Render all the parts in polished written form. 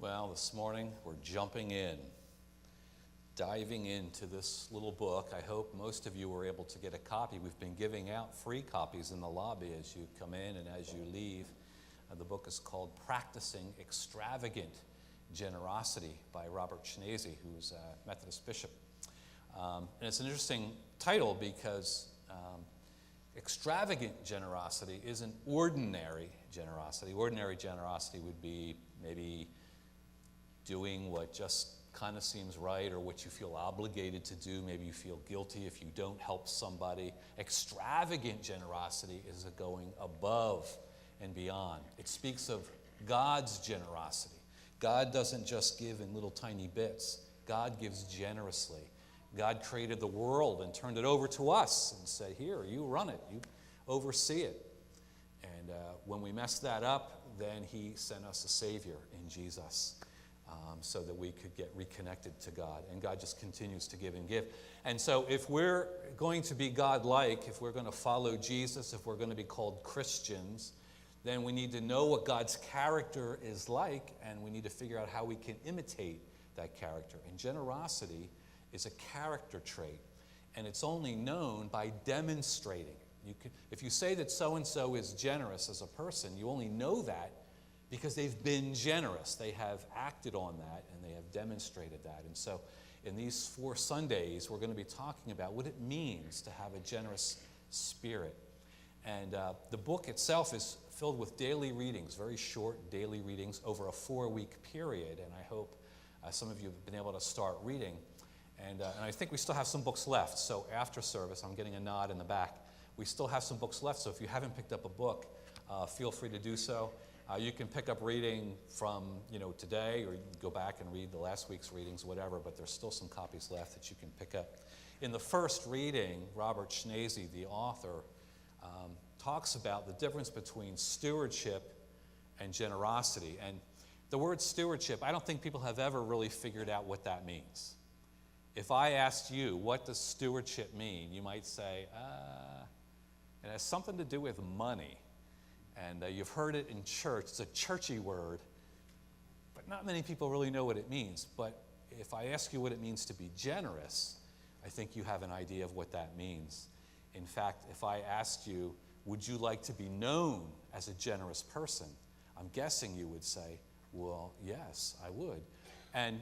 Well, this morning we're jumping in, diving into this little book. I hope most of you were able to get a copy. We've been giving out free copies in the lobby as you come in and as you leave. The book is called Practicing Extravagant Generosity by Robert Schnase, who's a Methodist bishop. And it's an interesting title because extravagant generosity isn't ordinary generosity. Ordinary generosity would be maybe doing what just kind of seems right or what you feel obligated to do. Maybe you feel guilty if you don't help somebody. Extravagant generosity is a going above and beyond. It speaks of God's generosity. God doesn't just give in little tiny bits. God gives generously. God created the world and turned it over to us and said, here, you run it, you oversee it. And when we messed that up, then he sent us a Savior in Jesus so that we could get reconnected to God. And God just continues to give and give. And so if we're going to be God-like, if we're going to follow Jesus, if we're going to be called Christians, then we need to know what God's character is like, and we need to figure out how we can imitate that character. And generosity is a character trait, and it's only known by demonstrating it. If you say that so-and-so is generous as a person, you only know that because they've been generous. They have acted on that, and they have demonstrated that. And so in these 4 Sundays, we're going to be talking about what it means to have a generous spirit. And the book itself is filled with daily readings, very short daily readings over a 4-week period, and I hope some of you have been able to start reading. And I think we still have some books left. So after service, I'm getting a nod in the back. We still have some books left. So if you haven't picked up a book, feel free to do so. You can pick up reading from today, or you can go back and read the last week's readings, whatever. But there's still some copies left that you can pick up. In the first reading, Robert Schnase, the author, talks about the difference between stewardship and generosity. And the word stewardship, I don't think people have ever really figured out what that means. If I asked you, what does stewardship mean? You might say, it has something to do with money. And you've heard it in church. It's a churchy word, but not many people really know what it means. But if I ask you what it means to be generous, I think you have an idea of what that means. In fact, if I asked you, would you like to be known as a generous person? I'm guessing you would say, well, yes, I would. And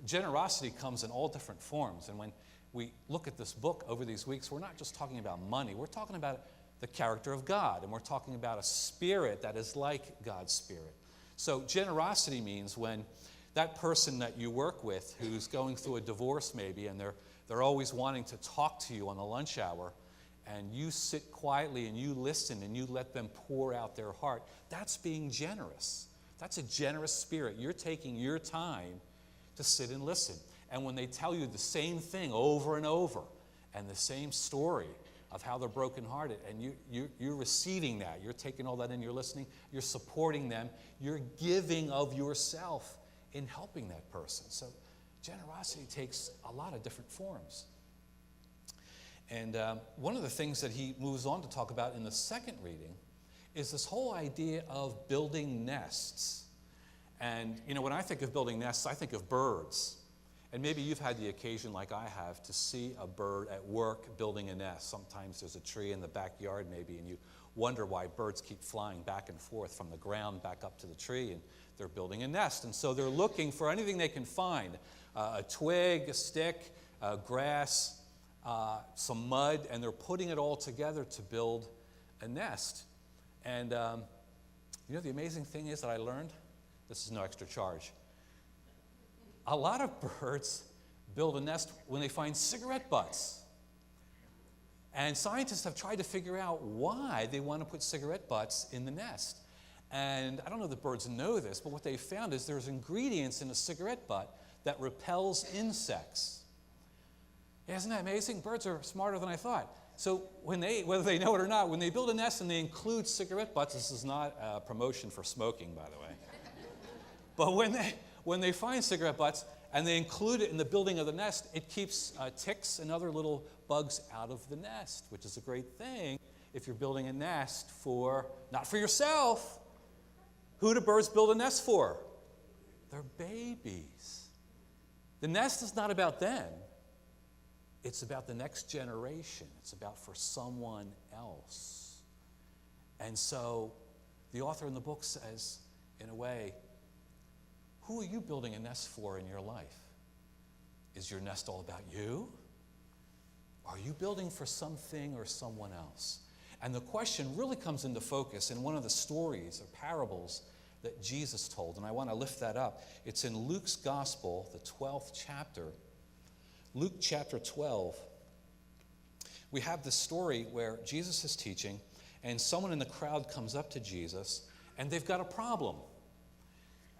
generosity comes in all different forms. And when we look at this book over these weeks, we're not just talking about money. We're talking about the character of God. And we're talking about a spirit that is like God's spirit. So generosity means when that person that you work with who's going through a divorce maybe, and they're always wanting to talk to you on the lunch hour, and you sit quietly and you listen and you let them pour out their heart, that's being generous. That's a generous spirit. You're taking your time to sit and listen. And when they tell you the same thing over and over, and the same story of how they're brokenhearted, and you're receiving that, you're taking all that in, you're listening, you're supporting them, you're giving of yourself in helping that person. So generosity takes a lot of different forms. And one of the things that he moves on to talk about in the second reading is this whole idea of building nests. And, when I think of building nests, I think of birds. And maybe you've had the occasion, like I have, to see a bird at work building a nest. Sometimes there's a tree in the backyard, maybe, and you wonder why birds keep flying back and forth from the ground back up to the tree, and they're building a nest. And so they're looking for anything they can find, a twig, a stick, grass, some mud, and they're putting it all together to build a nest. And the amazing thing is that I learned, this is no extra charge, a lot of birds build a nest when they find cigarette butts. And scientists have tried to figure out why they want to put cigarette butts in the nest. And I don't know if the birds know this, but what they found is there's ingredients in a cigarette butt that repels insects. Isn't that amazing? Birds are smarter than I thought. So whether they know it or not, when they build a nest and they include cigarette butts, this is not a promotion for smoking, by the way. But when they find cigarette butts and they include it in the building of the nest, it keeps ticks and other little bugs out of the nest, which is a great thing if you're building a nest not for yourself. Who do birds build a nest for? They're babies. The nest is not about them. It's about the next generation. It's about for someone else. And so the author in the book says, in a way, who are you building a nest for in your life? Is your nest all about you? Are you building for something or someone else? And the question really comes into focus in one of the stories or parables that Jesus told. And I want to lift that up. It's in Luke's Gospel, the 12th chapter. Luke chapter 12. We have this story where Jesus is teaching, and someone in the crowd comes up to Jesus, and they've got a problem.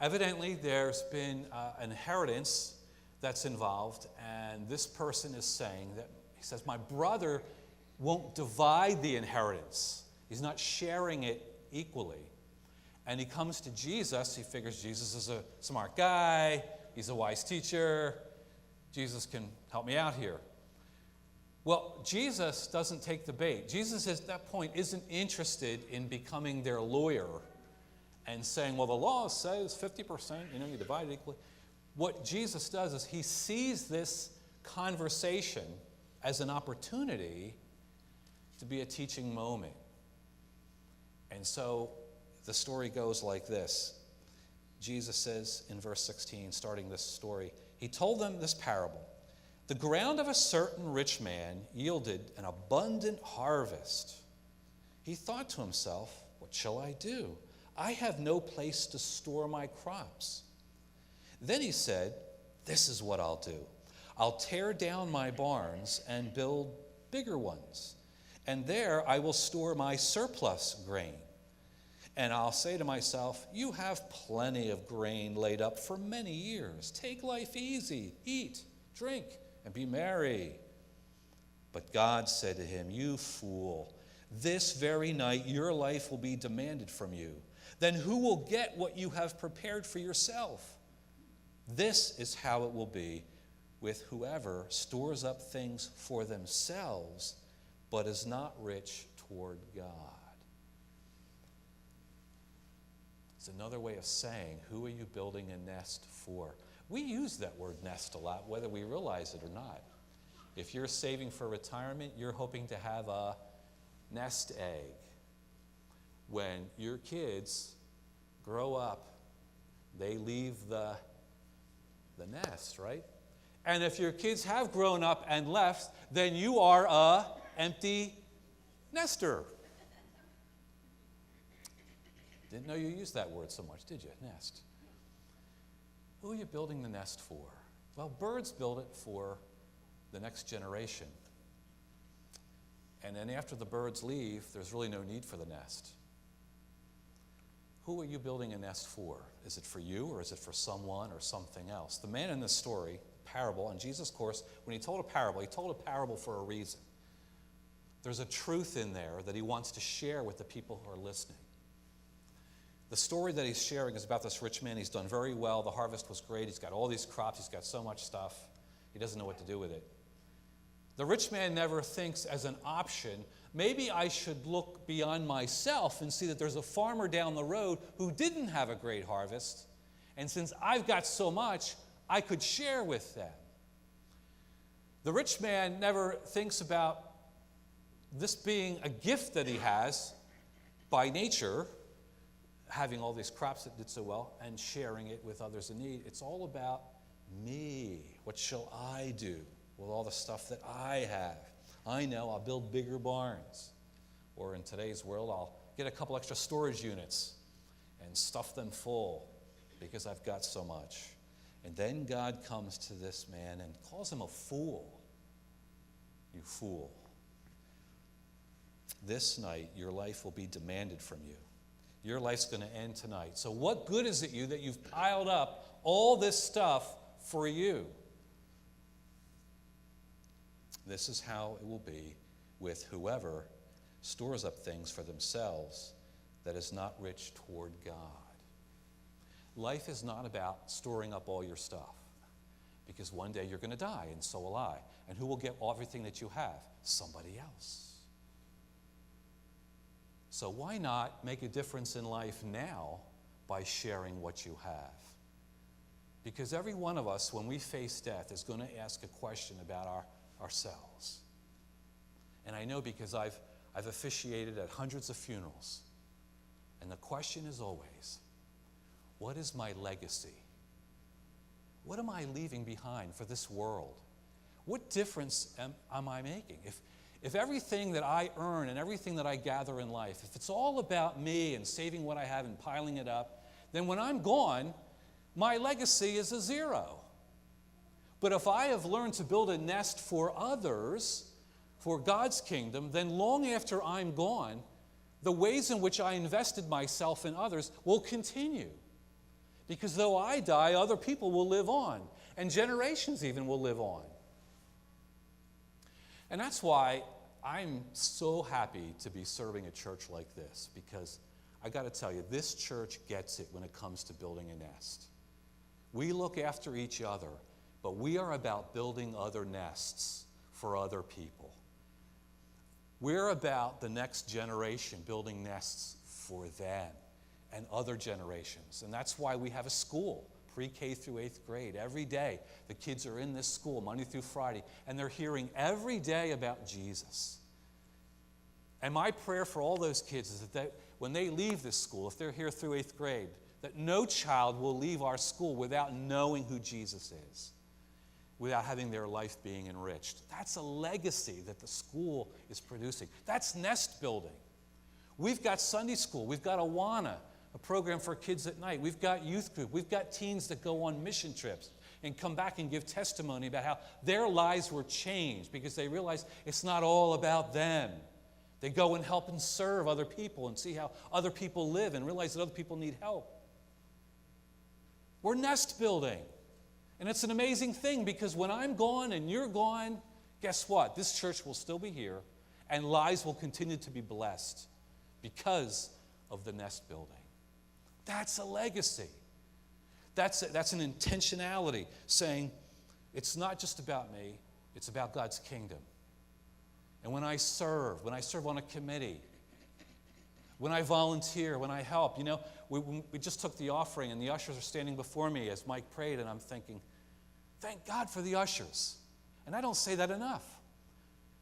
Evidently, there's been an inheritance that's involved, and this person is saying that, he says, my brother won't divide the inheritance. He's not sharing it equally. And he comes to Jesus. He figures Jesus is a smart guy. He's a wise teacher. Jesus can help me out here. Well, Jesus doesn't take the bait. Jesus at that point isn't interested in becoming their lawyer and saying, well, the law says 50%, you divide it equally. What Jesus does is he sees this conversation as an opportunity to be a teaching moment. And so the story goes like this. Jesus says in verse 16, starting this story, he told them this parable. The ground of a certain rich man yielded an abundant harvest. He thought to himself, what shall I do? I have no place to store my crops. Then he said, this is what I'll do. I'll tear down my barns and build bigger ones, and there I will store my surplus grain. And I'll say to myself, you have plenty of grain laid up for many years. Take life easy, eat, drink, and be merry. But God said to him, you fool, this very night your life will be demanded from you. Then who will get what you have prepared for yourself? This is how it will be with whoever stores up things for themselves, but is not rich toward God. It's another way of saying, who are you building a nest for? We use that word nest a lot, whether we realize it or not. If you're saving for retirement, you're hoping to have a nest egg. When your kids grow up, they leave the nest, right? And if your kids have grown up and left, then you are a empty nester. Didn't know you used that word so much, did you? Nest. Who are you building the nest for? Well, birds build it for the next generation. And then after the birds leave, there's really no need for the nest. Who are you building a nest for? Is it for you, or is it for someone or something else? The man in this story, parable, and Jesus, of course, when he told a parable for a reason. There's a truth in there that he wants to share with the people who are listening. The story that he's sharing is about this rich man. He's done very well. The harvest was great. He's got all these crops. He's got so much stuff. He doesn't know what to do with it. The rich man never thinks as an option, maybe I should look beyond myself and see that there's a farmer down the road who didn't have a great harvest. And since I've got so much, I could share with them. The rich man never thinks about this being a gift that he has by nature, having all these crops that did so well and sharing it with others in need. It's all about me. What shall I do with all the stuff that I have? I know I'll build bigger barns. Or in today's world, I'll get a couple extra storage units and stuff them full because I've got so much. And then God comes to this man and calls him a fool. You fool. This night, your life will be demanded from you. Your life's going to end tonight. So what good is it you that you've piled up all this stuff for you? This is how it will be with whoever stores up things for themselves that is not rich toward God. Life is not about storing up all your stuff, because one day you're going to die, and so will I. And who will get everything that you have? Somebody else. So why not make a difference in life now by sharing what you have? Because every one of us, when we face death, is going to ask a question about ourselves. And I know because I've officiated at hundreds of funerals. And the question is always, what is my legacy? What am I leaving behind for this world? What difference am I making? If everything that I earn and everything that I gather in life, if it's all about me and saving what I have and piling it up, then when I'm gone, my legacy is a zero. But if I have learned to build a nest for others, for God's kingdom, then long after I'm gone, the ways in which I invested myself in others will continue. Because though I die, other people will live on, and generations even will live on. And that's why I'm so happy to be serving a church like this, because I got to tell you, this church gets it when it comes to building a nest. We look after each other, but we are about building other nests for other people. We're about the next generation building nests for them and other generations. And that's why we have a school, pre-K through 8th grade. Every day, the kids are in this school, Monday through Friday, and they're hearing every day about Jesus. And my prayer for all those kids is that when they leave this school, if they're here through 8th grade, that no child will leave our school without knowing who Jesus is, without having their life being enriched. That's a legacy that the school is producing. That's nest building. We've got Sunday school. We've got Awana, a program for kids at night. We've got youth group. We've got teens that go on mission trips and come back and give testimony about how their lives were changed because they realize it's not all about them. They go and help and serve other people and see how other people live and realize that other people need help. We're nest building. And it's an amazing thing because when I'm gone and you're gone, guess what? This church will still be here and lives will continue to be blessed because of the nest building. That's a legacy. That's an intentionality, saying it's not just about me, it's about God's kingdom. And when I serve on a committee, when I volunteer, when I help, we just took the offering and the ushers are standing before me as Mike prayed, and I'm thinking, thank God for the ushers. And I don't say that enough.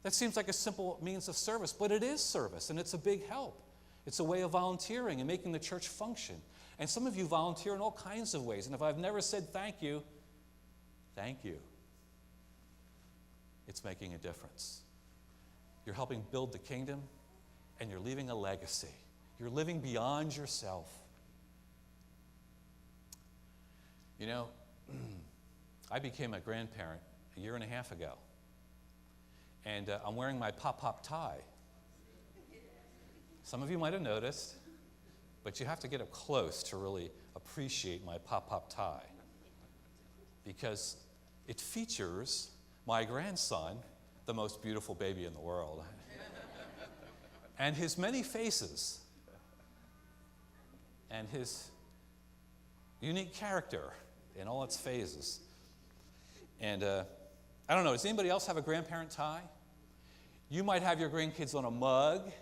That seems like a simple means of service, but it is service, and it's a big help. It's a way of volunteering and making the church function. And some of you volunteer in all kinds of ways, and if I've never said thank you, it's making a difference. You're helping build the kingdom, and you're leaving a legacy. You're living beyond yourself. I became a grandparent a year and a half ago. And I'm wearing my pop-pop tie. Some of you might have noticed, but you have to get up close to really appreciate my pop-pop tie. Because it features my grandson, the most beautiful baby in the world, and his many faces, and his unique character in all its phases. And I don't know, does anybody else have a grandparent tie? You might have your grandkids on a mug,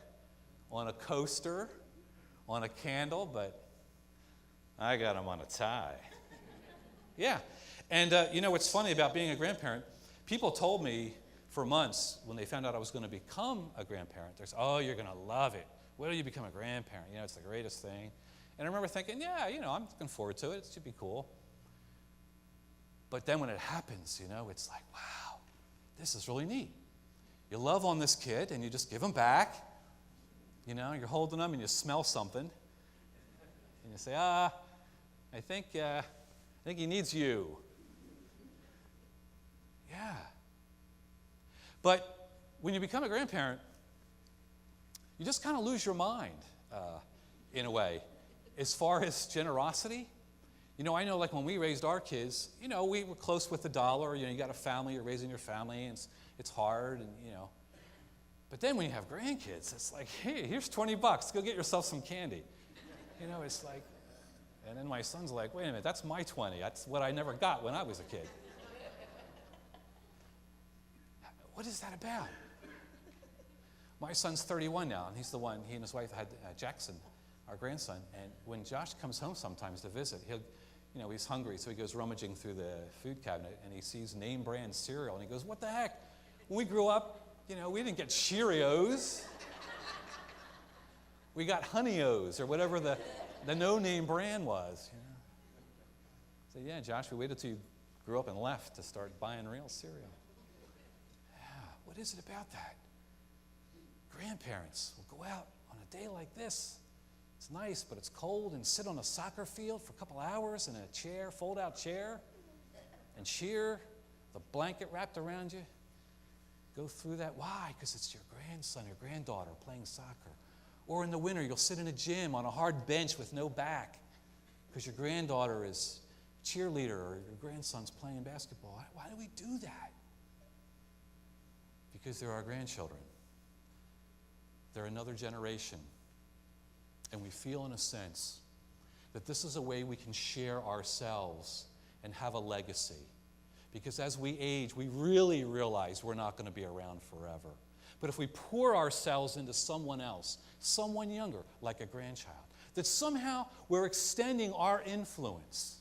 on a coaster, on a candle, but I got them on a tie. Yeah. And what's funny about being a grandparent, people told me for months when they found out I was going to become a grandparent, they said, oh, you're going to love it. Wait till you become a grandparent. It's the greatest thing. And I remember thinking, yeah, I'm looking forward to it. It should be cool. But then when it happens, it's like, wow, this is really neat. You love on this kid and you just give him back. You're holding him and you smell something. And you say, I think he needs you. Yeah. But when you become a grandparent, you just kind of lose your mind in a way. As far as generosity, I know like when we raised our kids, we were close with the dollar. You got a family, you're raising your family, and it's hard, and But then when you have grandkids, it's like, hey, here's $20, go get yourself some candy. It's like, and then my son's like, wait a minute, that's my 20. That's what I never got when I was a kid. What is that about? My son's 31 now, and he and his wife had Jackson, our grandson, and when Josh comes home sometimes to visit, he's hungry, so he goes rummaging through the food cabinet, and he sees name brand cereal, and he goes, what the heck? When we grew up, we didn't get Cheerios. We got Honey-O's, or whatever the no-name brand was. So yeah, Josh, we waited till you grew up and left to start buying real cereal. Yeah, what is it about that? Grandparents will go out on a day like this. It's nice, but it's cold, and sit on a soccer field for a couple hours in a chair, fold-out chair, and cheer, the blanket wrapped around you. Go through that. Why? Because it's your grandson or granddaughter playing soccer. Or in the winter, you'll sit in a gym on a hard bench with no back because your granddaughter is a cheerleader or your grandson's playing basketball. Why do we do that? Because they're our grandchildren. They're another generation. And we feel, in a sense, that this is a way we can share ourselves and have a legacy. Because as we age, we really realize we're not going to be around forever. But if we pour ourselves into someone else, someone younger, like a grandchild, that somehow we're extending our influence.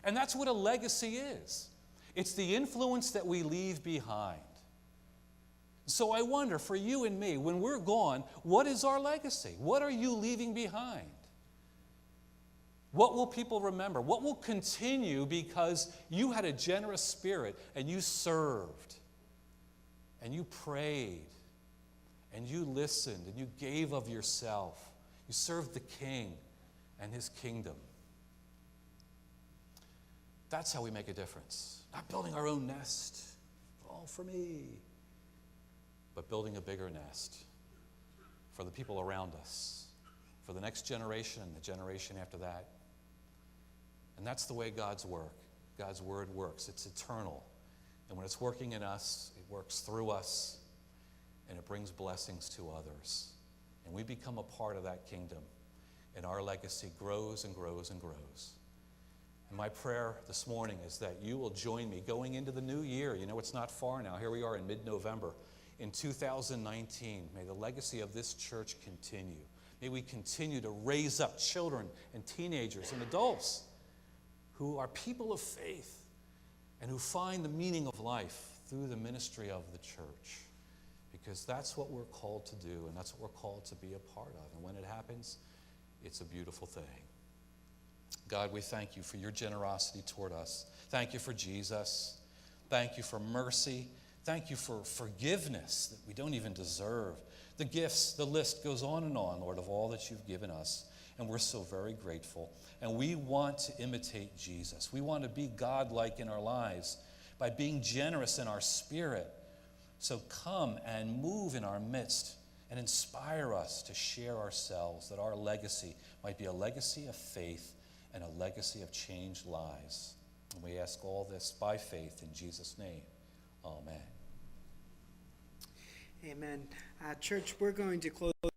And that's what a legacy is. It's the influence that we leave behind. So I wonder, for you and me, when we're gone, what is our legacy? What are you leaving behind? What will people remember? What will continue because you had a generous spirit and you served and you prayed and you listened and you gave of yourself. You served the King and his kingdom. That's how we make a difference. Not building our own nest, all for me, but building a bigger nest for the people around us, for the next generation and the generation after that. And that's the way God's word works. It's eternal. And when it's working in us, it works through us, and it brings blessings to others. And we become a part of that kingdom, and our legacy grows and grows and grows. And my prayer this morning is that you will join me going into the new year. It's not far now. Here we are in mid-November. In 2019, may the legacy of this church continue. May we continue to raise up children and teenagers and adults who are people of faith and who find the meaning of life through the ministry of the church. Because that's what we're called to do, and that's what we're called to be a part of. And when it happens, it's a beautiful thing. God, we thank you for your generosity toward us. Thank you for Jesus. Thank you for mercy. Thank you for forgiveness that we don't even deserve. The gifts, the list goes on, Lord, of all that you've given us. And we're so very grateful. And we want to imitate Jesus. We want to be God-like in our lives by being generous in our spirit. So come and move in our midst and inspire us to share ourselves, that our legacy might be a legacy of faith and a legacy of changed lives. And we ask all this by faith in Jesus' name. Amen. Amen. Church, we're going to close.